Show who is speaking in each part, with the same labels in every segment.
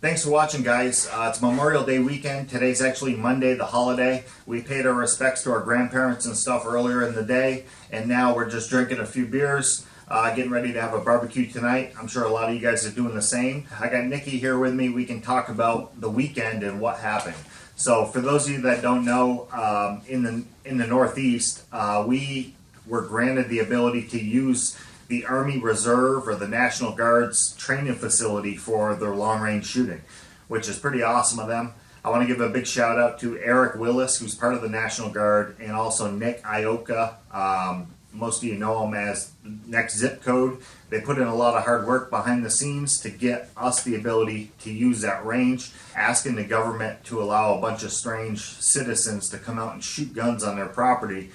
Speaker 1: Thanks for watching, guys. It's Memorial Day weekend. Today's actually Monday, the holiday. We paid our respects to our grandparents and stuff earlier in the day, and now we're just drinking a few beers, getting ready to have a barbecue tonight. I'm sure a lot of you guys are doing the same. I got Nikki here with me. We can talk about the weekend and what happened. So for those of you that don't know, in the Northeast, we were granted the ability to use the Army Reserve or the National Guard's training facility for their long-range shooting, which is pretty awesome of them. I want to give a big shout out to Eric Willis, who's part of the National Guard, and also Nick Ioka. Most of you know him as Next Zip Code. They put in a lot of hard work behind the scenes to get us the ability to use that range, asking the government to allow a bunch of strange citizens to come out and shoot guns on their property.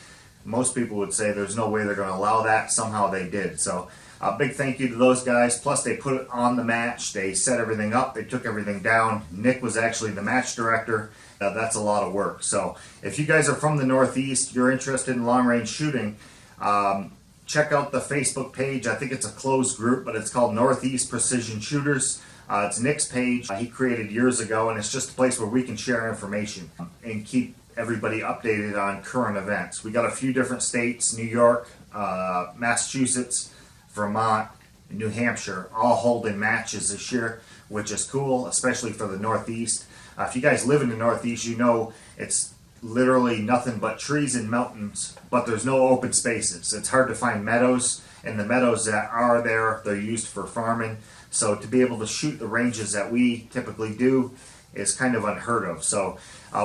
Speaker 1: Most people would say there's no way they're going to allow that. Somehow they did. So a big thank you to those guys. Plus they put it on the match. They set everything up. They took everything down. Nick was actually the match director. That's a lot of work. So if you guys are from the Northeast, you're interested in long range shooting, check out the Facebook page. I think it's a closed group, but it's called Northeast Precision Shooters. It's Nick's page. He created years ago, and it's just a place where we can share information and keep everybody updated on current events. We got a few different states: New York, Massachusetts, Vermont, and New Hampshire, all holding matches this year, which is cool, especially for the Northeast. If you guys live in the Northeast, you know it's literally nothing but trees and mountains, but there's no open spaces. It's hard to find meadows, and the meadows that are there, they're used for farming. So to be able to shoot the ranges that we typically do is kind of unheard of. So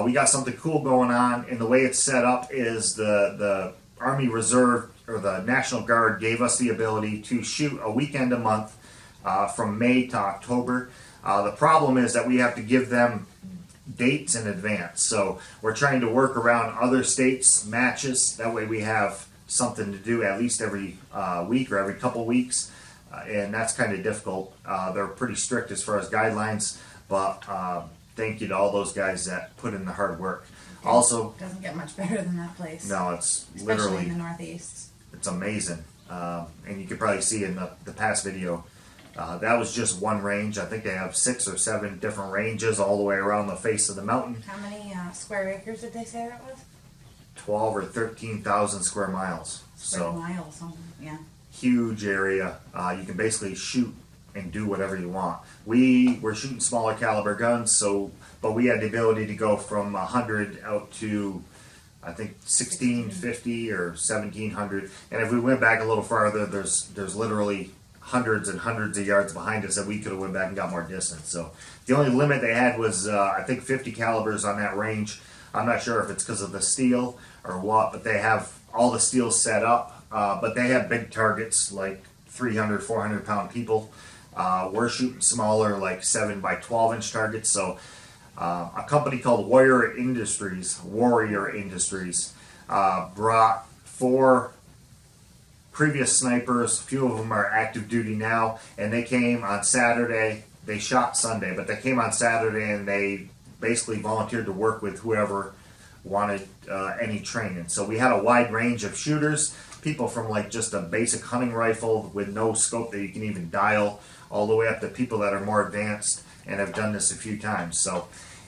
Speaker 1: we got something cool going on, and the way it's set up is the Army Reserve or the National Guard gave us the ability to shoot a weekend a month from May to October. The problem is that we have to give them dates in advance. So we're trying to work around other states' matches. That way we have something to do at least every week or every couple weeks, and that's kind of difficult. They're pretty strict as far as guidelines, but thank you to all those guys that put in the hard work. Also,
Speaker 2: doesn't get much better than that place.
Speaker 1: No, it's
Speaker 2: especially
Speaker 1: literally
Speaker 2: in the Northeast.
Speaker 1: It's amazing, and you could probably see in the past video. That was just one range. I think they have 6 or 7 different ranges all the way around the face of the mountain.
Speaker 2: How many square acres did they say that was?
Speaker 1: 12 or 13,000 square miles.
Speaker 2: Square miles, yeah.
Speaker 1: Huge area. You can basically shoot and do whatever you want. We were shooting smaller caliber guns, but we had the ability to go from 100 out to, I think, 1650 or 1700. And if we went back a little farther, there's literally hundreds and hundreds of yards behind us that we could have went back and got more distance. So the only limit they had was I think 50 calibers on that range. I'm not sure if it's because of the steel or what, but they have all the steel set up. But they have big targets like 300, 400 pound people. We're shooting smaller, like 7 by 12 inch targets. So a company called Warrior Industries brought 4 previous snipers. A few of them are active duty now, and they came on Saturday. They shot Sunday, but they came on Saturday and they basically volunteered to work with whoever wanted any training. So we had a wide range of shooters, people from like just a basic hunting rifle with no scope that you can even dial, all the way up to people that are more advanced and have done this a few times. So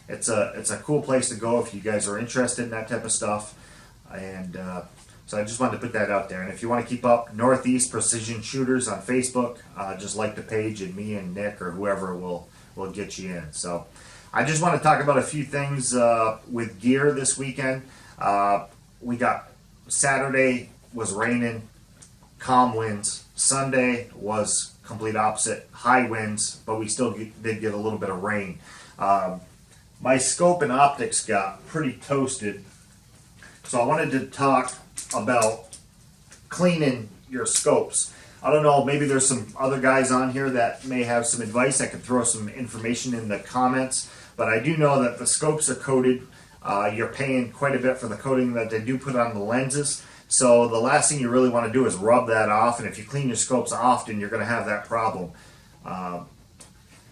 Speaker 1: it's a cool place to go if you guys are interested in that type of stuff. And so I just wanted to put that out there. And if you want to keep up Northeast Precision Shooters on Facebook, just like the page, and me and Nick or whoever will get you in. So I just want to talk about a few things with gear this weekend. We got Saturday was raining, calm winds. Sunday was complete opposite, high winds, but we still did get a little bit of rain. My scope and optics got pretty toasted, so I wanted to talk about cleaning your scopes. I don't know, maybe there's some other guys on here that may have some advice. I could throw some information in the comments, but I do know that the scopes are coated. You're paying quite a bit for the coating that they do put on the lenses. So the last thing you really want to do is rub that off, and if you clean your scopes often, you're going to have that problem.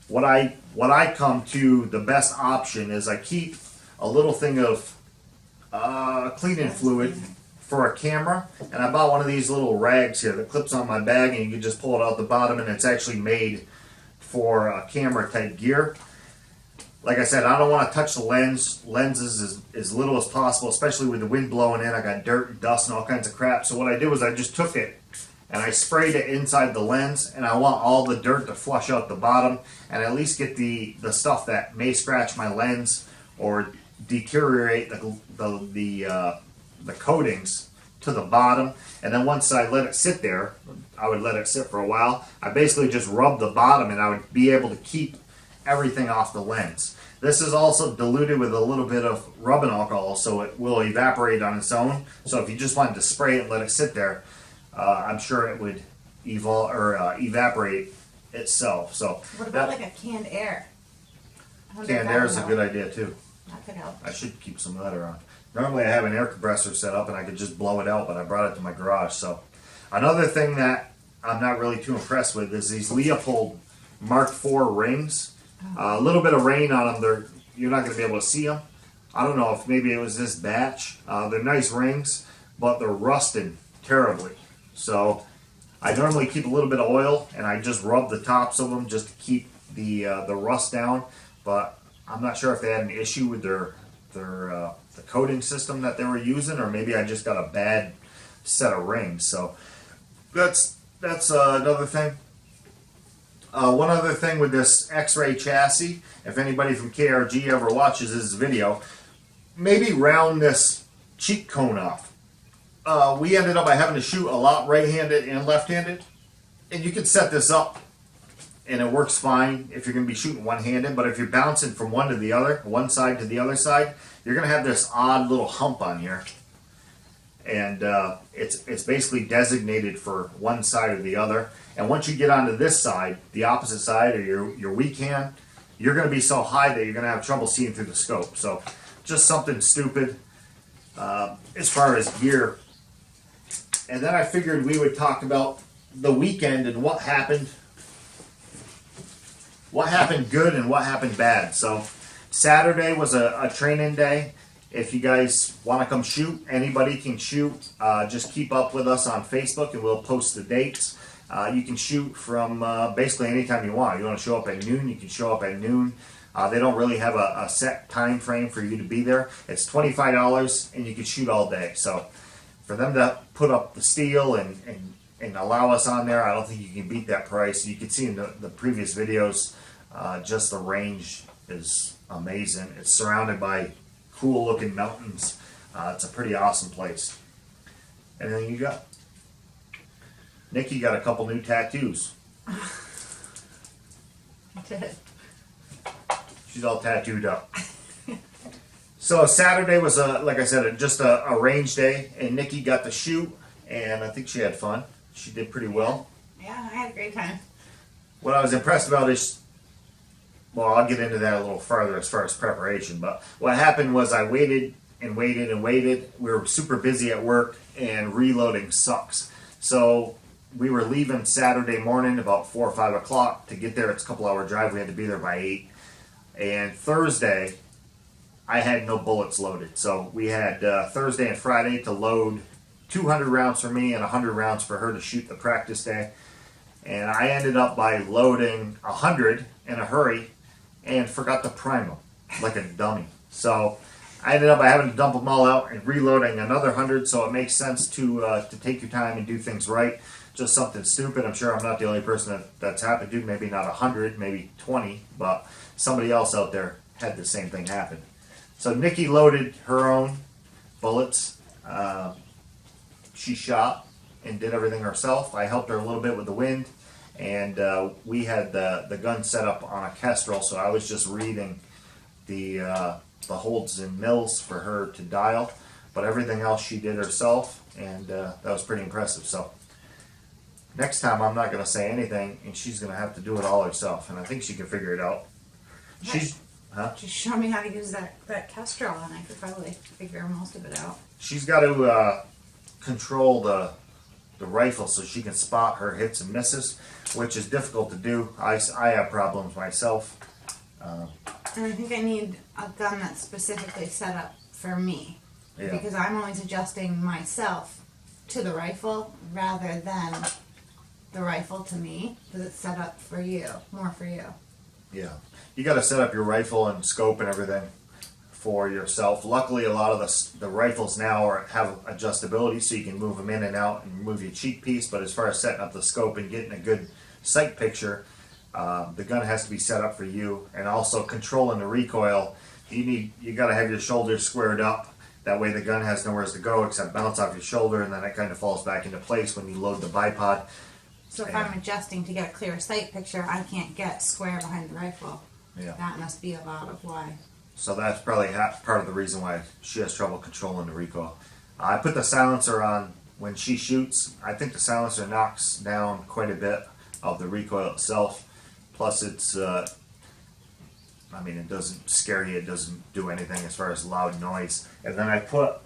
Speaker 1: What I come to, the best option is I keep a little thing of cleaning fluid for a camera, and I bought one of these little rags here that clips on my bag, and you can just pull it out the bottom, and it's actually made for camera type gear. like I said, I don't want to touch the lenses as little as possible, especially with the wind blowing in. I got dirt and dust and all kinds of crap. So what I did was I just took it and I sprayed it inside the lens, and I want all the dirt to flush out the bottom and at least get the stuff that may scratch my lens or deteriorate the coatings to the bottom. And then once I let it sit there, I would let it sit for a while. I basically just rubbed the bottom and I would be able to keep everything off the lens. This is also diluted with a little bit of rubbing alcohol, so it will evaporate on its own. So if you just wanted to spray it and let it sit there, I'm sure it would evaporate itself. So
Speaker 2: What about like a canned air? I wonder if
Speaker 1: canned
Speaker 2: that
Speaker 1: air
Speaker 2: would
Speaker 1: is a
Speaker 2: help.
Speaker 1: good idea too.
Speaker 2: That could help.
Speaker 1: I should keep some of that around. Normally I have an air compressor set up and I could just blow it out, but I brought it to my garage. So another thing that I'm not really too impressed with is these Leopold Mark IV rings. A little bit of rain on them, you're not going to be able to see them. I don't know if maybe it was this batch. They're nice rings, but they're rusted terribly. So I normally keep a little bit of oil and I just rub the tops of them just to keep the rust down. But I'm not sure if they had an issue with the coating system that they were using, or maybe I just got a bad set of rings. So that's another thing. One other thing with this X-ray chassis, if anybody from KRG ever watches this video, maybe round this cheek cone off. We ended up by having to shoot a lot right-handed and left-handed, and you can set this up and it works fine if you're going to be shooting one-handed, but if you're bouncing from one to the other, one side to the other side, you're going to have this odd little hump on here, and it's basically designated for one side or the other. And once you get onto this side, the opposite side, or your weak hand, you're going to be so high that you're going to have trouble seeing through the scope. So just something stupid as far as gear. And then I figured we would talk about the weekend and what happened good and what happened bad. So Saturday was a training day. If you guys want to come shoot, anybody can shoot. Just keep up with us on Facebook and we'll post the dates. You can shoot from basically anytime you want. You want to show up at noon, you can show up at noon. They don't really have a set time frame for you to be there. It's $25 and you can shoot all day. So for them to put up the steel and allow us on there, I don't think you can beat that price. You can see in the previous videos, just the range is amazing. It's surrounded by cool looking mountains. It's a pretty awesome place. And then you got Nikki got a couple new tattoos.
Speaker 2: I did.
Speaker 1: She's all tattooed up. So Saturday was like I said, just a range day, and Nikki got to shoot, and I think she had fun. She did pretty well.
Speaker 2: Yeah, I had a great time.
Speaker 1: What I was impressed about is, well, I'll get into that a little further as far as preparation, but what happened was I waited and waited and waited. We were super busy at work, and reloading sucks. So we were leaving Saturday morning about 4 or 5 o'clock to get there. It's a couple hour drive. We had to be there by 8. And Thursday, I had no bullets loaded. So we had Thursday and Friday to load 200 rounds for me and 100 rounds for her to shoot the practice day. And I ended up by loading 100 in a hurry and forgot to prime them like a dummy. So I ended up by having to dump them all out and reloading another 100. So it makes sense to take your time and do things right. Just something stupid. I'm sure I'm not the only person that's happened to. Maybe not 100, maybe 20, but somebody else out there had the same thing happen. So Nikki loaded her own bullets. She shot and did everything herself. I helped her a little bit with the wind, and we had the gun set up on a Kestrel, so I was just reading the holds and mills for her to dial, but everything else she did herself, and that was pretty impressive. So next time I'm not going to say anything, and she's going to have to do it all herself, and I think she can figure it out.
Speaker 2: Just show me how to use that Kestrel, and I could probably figure most of it out.
Speaker 1: She's got to control the rifle so she can spot her hits and misses, which is difficult to do. I have problems myself.
Speaker 2: And I think I need a gun that's specifically set up for me.
Speaker 1: Yeah.
Speaker 2: Because I'm always adjusting myself to the rifle rather than the rifle to me, because it's set up for you, more for you.
Speaker 1: Yeah, you got to set up your rifle and scope and everything for yourself. Luckily, a lot of the rifles now have adjustability, so you can move them in and out and move your cheek piece. But as far as setting up the scope and getting a good sight picture, the gun has to be set up for you. And also controlling the recoil, you got to have your shoulders squared up. That way, the gun has nowhere to go except bounce off your shoulder, and then it kind of falls back into place when you load the bipod.
Speaker 2: So if I'm adjusting to get a clear sight picture, I can't get square behind the rifle.
Speaker 1: Yeah.
Speaker 2: That must be a lot of why.
Speaker 1: So that's probably part of the reason why she has trouble controlling the recoil. I put the silencer on when she shoots. I think the silencer knocks down quite a bit of the recoil itself. Plus it's, it doesn't scare you. It doesn't do anything as far as loud noise. And then I put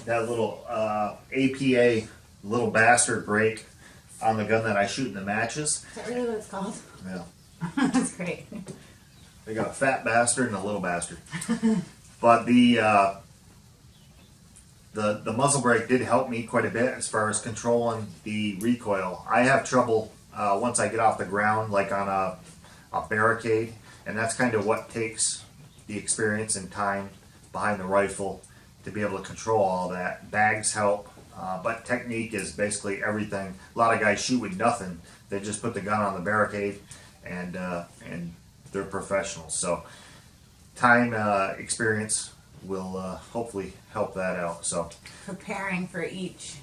Speaker 1: that little APA little bastard brake on the gun that I shoot in the matches.
Speaker 2: Is that really what it's called?
Speaker 1: Yeah.
Speaker 2: That's great.
Speaker 1: They got a fat bastard and a little bastard. But the muzzle brake did help me quite a bit as far as controlling the recoil. I have trouble once I get off the ground, like on a barricade, and that's kind of what takes the experience and time behind the rifle to be able to control all that. Bags help, but technique is basically everything. A lot of guys shoot with nothing. They just put the gun on the barricade and they're professionals. So time, experience will hopefully help that out. So
Speaker 2: Preparing for each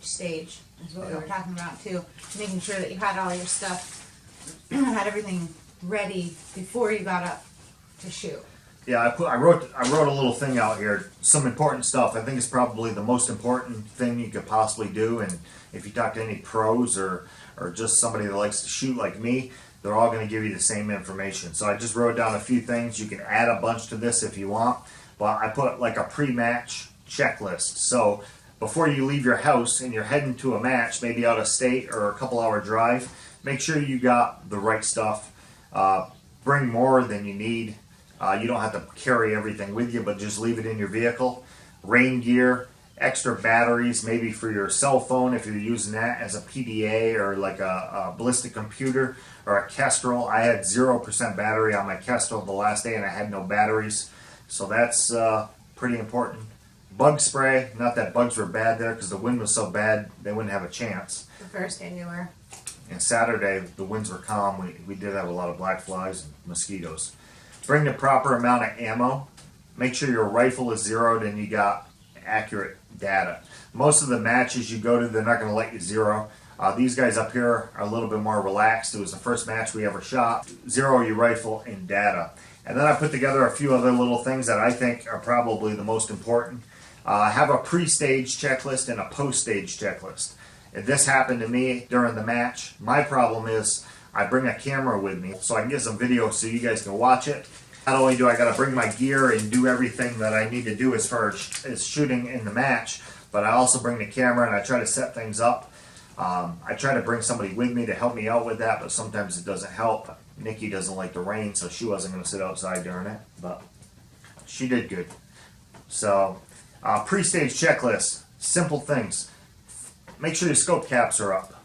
Speaker 2: stage is what we were talking about too. Making sure that you had all your stuff, had everything ready before you got up to shoot.
Speaker 1: yeah, I wrote a little thing out here. Some important stuff. I think it's probably the most important thing you could possibly do. And if you talk to any pros or just somebody that likes to shoot like me, they're all going to give you the same information. So I just wrote down a few things. You can add a bunch to this if you want, but I put like a pre-match checklist. So before you leave your house and you're heading to a match, maybe out of state or a couple hour drive, make sure you got the right stuff. Bring more than you need. You don't have to carry everything with you, but just leave it in your vehicle. Rain gear, extra batteries, maybe for your cell phone if you're using that as a PDA or like a ballistic computer or a Kestrel. I had 0% battery on my Kestrel the last day and I had no batteries. So that's pretty important. Bug spray, not that bugs were bad there because the wind was so bad they wouldn't have a chance.
Speaker 2: The first day they were.
Speaker 1: And Saturday the winds were calm. We did have a lot of black flies and mosquitoes. Bring the proper amount of ammo. Make sure your rifle is zeroed and you got accurate data. Most of the matches you go to, they're not going to let you zero. These guys up here are a little bit more relaxed. It was the first match we ever shot. Zero your rifle and data. And then I put together a few other little things that I think are probably the most important. Have a pre-stage checklist and a post-stage checklist. If this happened to me during the match, my problem is I bring a camera with me so I can get some video so you guys can watch it. Not only do I got to bring my gear and do everything that I need to do as far as shooting in the match, but I also bring the camera and I try to set things up. I try to bring somebody with me to help me out with that, but sometimes it doesn't help. Nikki doesn't like the rain, so she wasn't going to sit outside during it, but she did good. So, pre-stage checklist, simple things. Make sure your scope caps are up.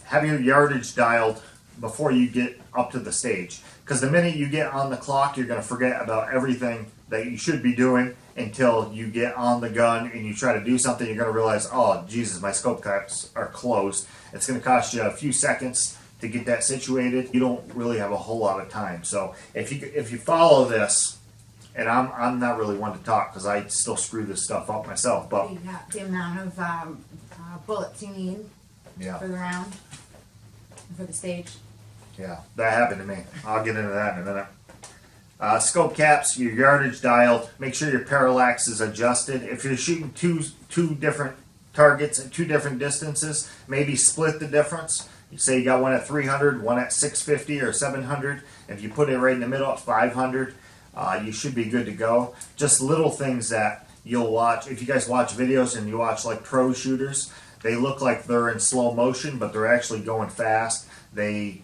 Speaker 1: Have your yardage dialed before you get up to the stage. Because the minute you get on the clock, you're going to forget about everything that you should be doing until you get on the gun and you try to do something. You're going to realize, oh, Jesus, my scope caps are closed. It's going to cost you a few seconds to get that situated. You don't really have a whole lot of time. So if you follow this, and I'm not really one to talk because I still screw this stuff up myself, but
Speaker 2: The amount of bullets you need for the round, for the stage.
Speaker 1: yeah, that happened to me. I'll get into that in a minute. Scope caps, your yardage dialed. Make sure your parallax is adjusted. If you're shooting two different targets at two different distances, maybe split the difference. You say you got one at 300, one at 650 or 700. If you put it right in the middle at 500, you should be good to go. Just little things that you'll watch. If you guys watch videos and you watch like pro shooters, they look like they're in slow motion, but they're actually going fast. They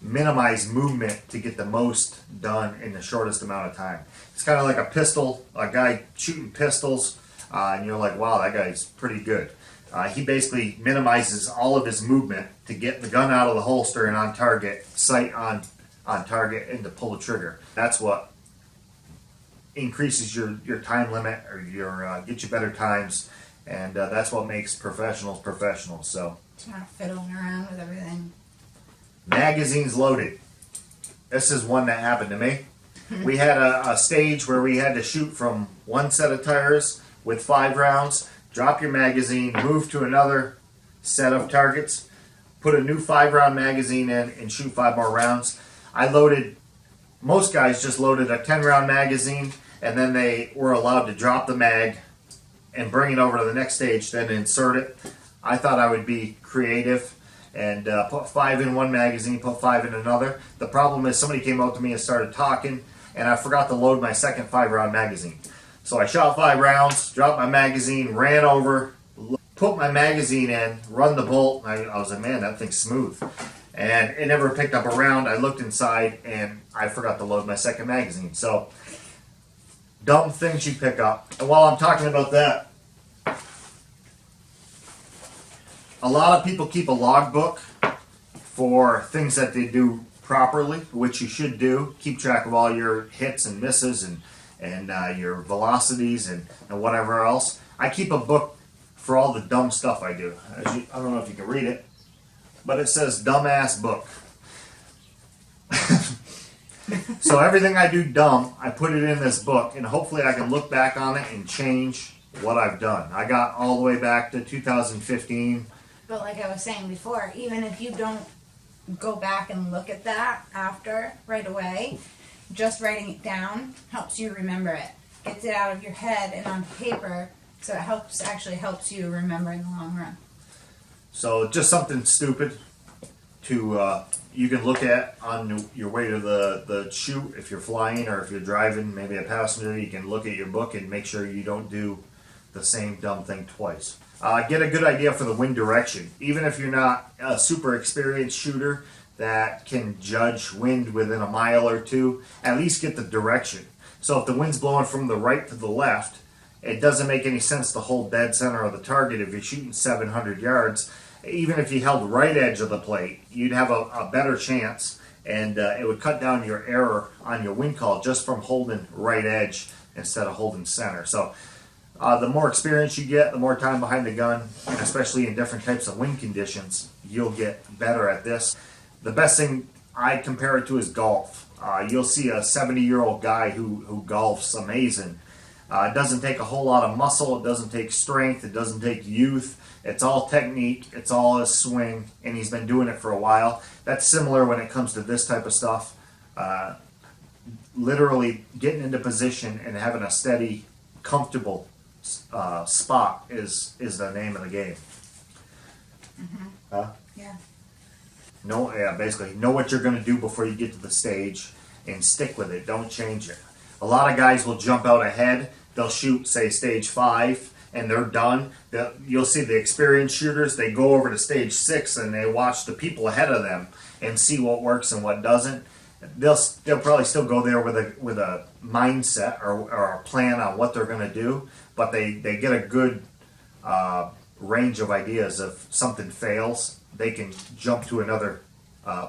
Speaker 1: minimize movement to get the most done in the shortest amount of time. It's kind of like a guy shooting pistols, and you're like, wow, that guy's pretty good. He basically minimizes all of his movement to get the gun out of the holster and on target, sight on target, and to pull the trigger. That's what increases your time limit, or your get you better times, and that's what makes professionals professionals. So
Speaker 2: Just not fiddling around with everything.
Speaker 1: magazines loaded. This is one that happened to me. We had a stage where we had to shoot from one set of tires with 5 rounds, drop your magazine, move to another set of targets, put a new 5-round magazine in, and shoot 5 more rounds. Most guys just loaded a 10-round magazine, and then they were allowed to drop the mag and bring it over to the next stage, then insert it. I thought I would be creative and put 5 in one magazine, put 5 in another. The problem is somebody came out to me and started talking, and I forgot to load my second 5-round magazine. So I shot 5 rounds, dropped my magazine, ran over, put my magazine in, run the bolt. I was like, man, that thing's smooth. And it never picked up a round. I looked inside, and I forgot to load my second magazine. So, dumb things you pick up. And while I'm talking about that, a lot of people keep a logbook for things that they do properly, which you should do. Keep track of all your hits and misses and your velocities and whatever else. I keep a book for all the dumb stuff I do. I don't know if you can read it, but it says dumbass book. So everything I do dumb, I put it in this book, and hopefully I can look back on it and change what I've done. I got all the way back to 2015.
Speaker 2: But like I was saying before, even if you don't go back and look at that after right away, just writing it down helps you remember it. Gets it out of your head and onto paper, so it actually helps you remember in the long run.
Speaker 1: So just something stupid to you can look at on your way to the shoot. If you're flying or if you're driving, maybe a passenger, you can look at your book and make sure you don't do the same dumb thing twice. Get a good idea for the wind direction. Even if you're not a super experienced shooter that can judge wind within a mile or two, at least get the direction. So if the wind's blowing from the right to the left, it doesn't make any sense to hold dead center of the target if you're shooting 700 yards. Even if you held right edge of the plate, you'd have a better chance, and it would cut down your error on your wind call just from holding right edge instead of holding center. So the more experience you get, the more time behind the gun, and especially in different types of wind conditions, you'll get better at this. The best thing I compare it to is golf. You'll see a 70-year-old guy who golfs amazing. It doesn't take a whole lot of muscle. It doesn't take strength. It doesn't take youth. It's all technique. It's all a swing, and he's been doing it for a while. That's similar when it comes to this type of stuff. Literally getting into position and having a steady, comfortable spot is the name of the game.
Speaker 2: Mm-hmm.
Speaker 1: Huh?
Speaker 2: Yeah.
Speaker 1: Basically, know what you're going to do before you get to the stage and stick with it. Don't change it. A lot of guys will jump out ahead. They'll shoot, say, stage 5, and they're done. You'll see the experienced shooters, they go over to stage 6 and they watch the people ahead of them and see what works and what doesn't. They'll probably still go there with a mindset or a plan on what they're going to do, but they get a good range of ideas. If something fails, they can jump to another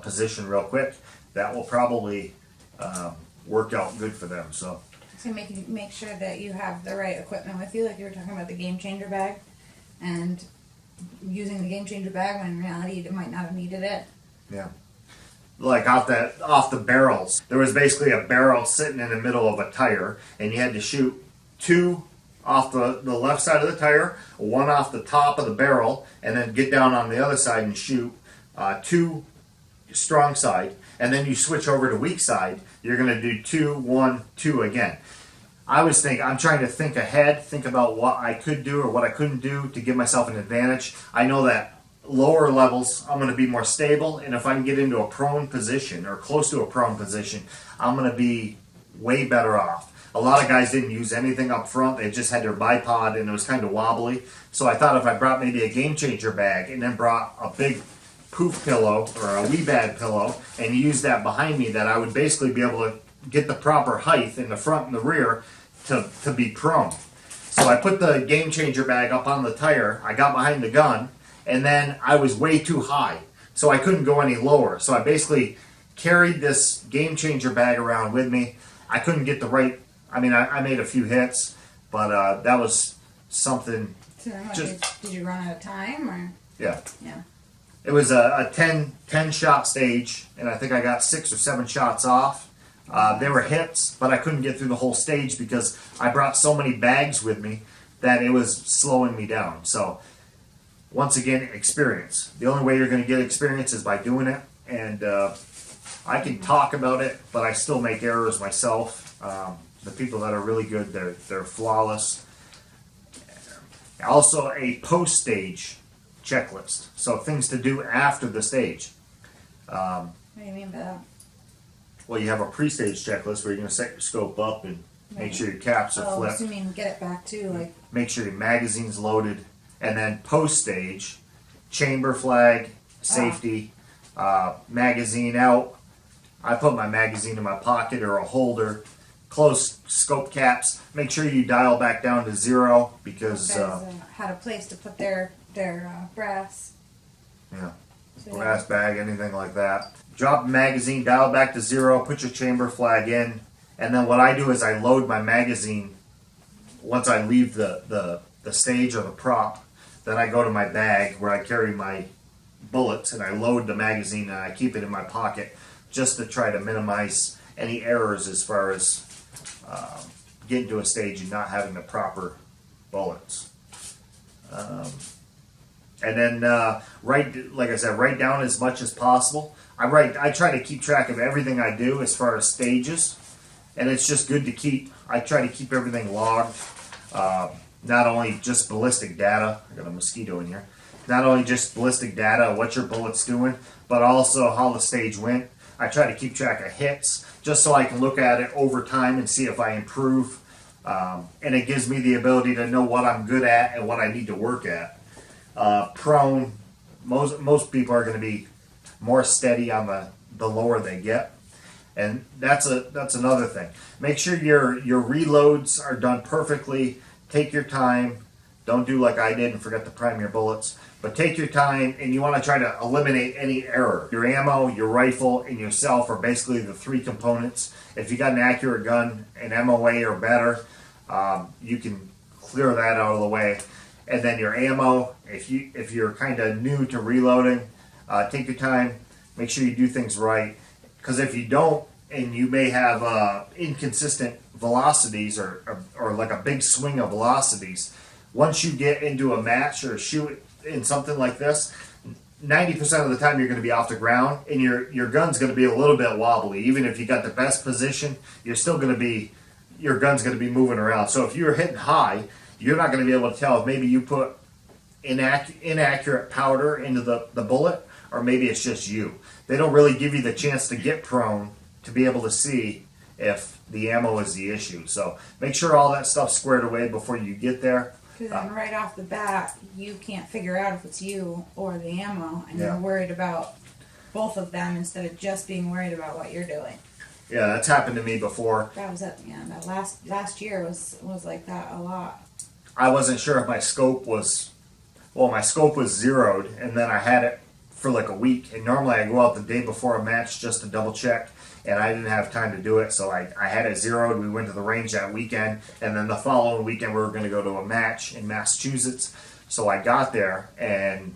Speaker 1: position real quick. That will probably work out good for them. So
Speaker 2: make sure that you have the right equipment with you, like you were talking about the game changer bag, and using the game changer bag when in reality you might not have needed it.
Speaker 1: Yeah. Like off the barrels. There was basically a barrel sitting in the middle of a tire, and you had to shoot 2 off the left side of the tire, 1 off the top of the barrel, and then get down on the other side and shoot 2 strong side, and then you switch over to weak side. You're going to do 2, 1, 2 again. I'm trying to think ahead, think about what I could do or what I couldn't do to give myself an advantage. I know that lower levels, I'm going to be more stable, and if I can get into a prone position or close to a prone position, I'm going to be way better off. A lot of guys didn't use anything up front. They just had their bipod, and it was kind of wobbly. So I thought if I brought maybe a game changer bag and then brought a big poof pillow or a wee bag pillow and used that behind me, that I would basically be able to get the proper height in the front and the rear to be prone. So I put the game changer bag up on the tire, I got behind the gun, and then I was way too high. So I couldn't go any lower. So I basically carried this game changer bag around with me. I couldn't get the right, I made a few hits, but that was something.
Speaker 2: So then
Speaker 1: Just-
Speaker 2: did you run out of time or?
Speaker 1: Yeah.
Speaker 2: Yeah.
Speaker 1: It was a 10 shot stage, and I think I got 6 or 7 shots off. They were hits, but I couldn't get through the whole stage because I brought so many bags with me that it was slowing me down. So, once again, experience. The only way you're going to get experience is by doing it, and I can talk about it, but I still make errors myself. The people that are really good, they're flawless. Also, a post-stage checklist. So things to do after the stage.
Speaker 2: What do you mean by that?
Speaker 1: Well, you have a pre-stage checklist where you're going to set your scope up and make sure your caps are
Speaker 2: Oh,
Speaker 1: flipped,
Speaker 2: so you mean get it back to like?
Speaker 1: make sure your magazine's loaded, and then post-stage, chamber flag, safety, magazine out. I put my magazine in my pocket or a holder. Close scope caps. Make sure you dial back down to 0 because
Speaker 2: Guys had a place to put their brass.
Speaker 1: yeah.
Speaker 2: So
Speaker 1: Brass bag, anything like that. Drop the magazine, dial back to 0, put your chamber flag in, and then what I do is I load my magazine once I leave the stage or the prop. Then I go to my bag where I carry my bullets and I load the magazine and I keep it in my pocket just to try to minimize any errors as far as getting to a stage and not having the proper bullets. And then like I said, write down as much as possible. I try to keep track of everything I do as far as stages, and it's just good to keep. I try to keep everything logged, not only just ballistic data. I got a mosquito in here. Not only just ballistic data, what your bullet's doing, but also how the stage went. I try to keep track of hits, just so I can look at it over time and see if I improve. And it gives me the ability to know what I'm good at and what I need to work at. Prone, most people are going to be more steady on the lower they get, and that's another thing. Make sure your reloads are done perfectly. Take your time. Don't do like I did and forget to prime your bullets. But take your time, and you want to try to eliminate any error. Your ammo, your rifle, and yourself are basically the 3 components. If you got an accurate gun, an MOA or better, you can clear that out of the way. And then your ammo, if you're kind of new to reloading, take your time, make sure you do things right. Because if you don't, and you may have inconsistent velocities or like a big swing of velocities, once you get into a match or shoot in something like this, 90% of the time you're going to be off the ground, and your gun's going to be a little bit wobbly. Even if you got the best position, you're still going to be, your gun's going to be moving around. So if you're hitting high, you're not going to be able to tell if maybe you put inaccurate powder into the bullet, or maybe it's just you. They don't really give you the chance to get prone to be able to see if the ammo is the issue. So make sure all that stuff's squared away before you get there.
Speaker 2: Because then right off the bat, you can't figure out if it's you or the ammo, and
Speaker 1: Yeah.
Speaker 2: you're worried about both of them instead of just being worried about what you're doing.
Speaker 1: Yeah, that's happened to me before.
Speaker 2: That was that last year was like that a lot.
Speaker 1: I wasn't sure if my scope was zeroed, and then I had it for like a week. And normally I go out the day before a match just to double check, and I didn't have time to do it, so I had it zeroed. We went to the range that weekend, and then the following weekend we were going to go to a match in Massachusetts. So I got there, and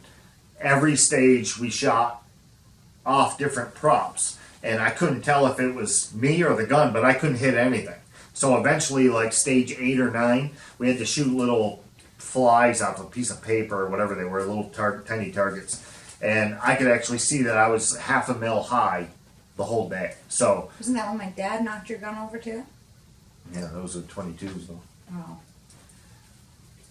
Speaker 1: every stage we shot off different props, and I couldn't tell if it was me or the gun, but I couldn't hit anything. So eventually, like stage 8 or 9, we had to shoot little flies off a piece of paper or whatever they were, little tiny targets. And I could actually see that I was half a mil high the whole day. So
Speaker 2: Wasn't that when my dad knocked your gun over too?
Speaker 1: yeah, those are 22s though.
Speaker 2: Oh.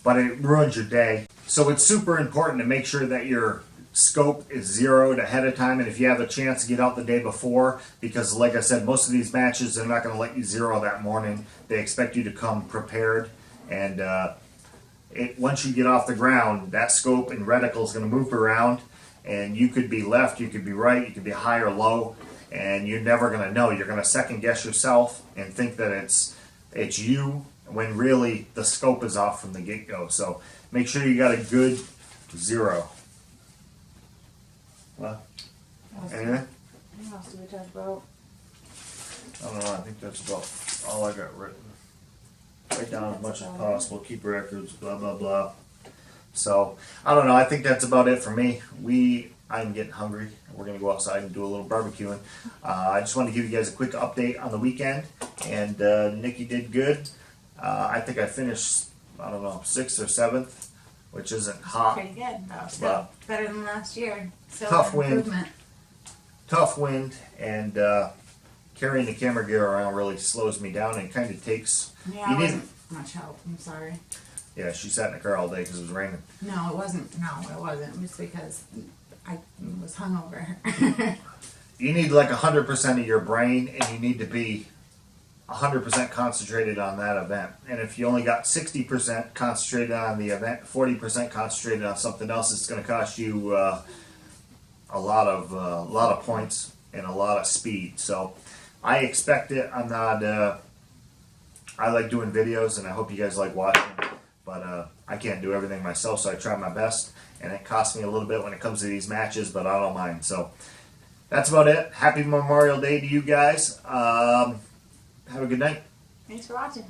Speaker 1: But it ruins your day. So it's super important to make sure that your scope is zeroed ahead of time, and if you have a chance to get out the day before, because like I said, most of these matches, they're not going to let you zero that morning. They expect you to come prepared, and once you get off the ground, that scope and reticle is going to move around, and you could be left, you could be right, you could be high or low, and you're never going to know. You're going to second guess yourself and think that it's you when really the scope is off from the get-go. So make sure you got a good 0. Well, anything?
Speaker 2: What else did we talk about?
Speaker 1: I don't know. I think that's about all I got written. Write down as much as possible. Keep records. Blah blah blah. So I don't know. I think that's about it for me. I'm getting hungry. We're gonna go outside and do a little barbecuing. I just want to give you guys a quick update on the weekend. And Nikki did good. I think I finished, I don't know, 6th or 7th, which isn't hot.
Speaker 2: Pretty good, though. Still
Speaker 1: Well,
Speaker 2: better than last year. Still
Speaker 1: tough
Speaker 2: an
Speaker 1: wind.
Speaker 2: improvement.
Speaker 1: Tough wind, and carrying the camera gear around really slows me down and kind of takes.
Speaker 2: Yeah,
Speaker 1: You
Speaker 2: it
Speaker 1: need-
Speaker 2: wasn't much help. I'm sorry.
Speaker 1: Yeah, she sat in the car all day because it was raining.
Speaker 2: No, it wasn't. No, it wasn't. It was because I was hungover.
Speaker 1: You need like 100% of your brain, and you need to be 100% concentrated on that event. And if you only got 60% concentrated on the event, 40% concentrated on something else, it's going to cost you a lot of points and a lot of speed. So I expect it. I'm not. I like doing videos, and I hope you guys like watching. But I can't do everything myself, so I try my best. And it costs me a little bit when it comes to these matches, but I don't mind. So that's about it. Happy Memorial Day to you guys. Have a good night.
Speaker 2: Thanks for watching.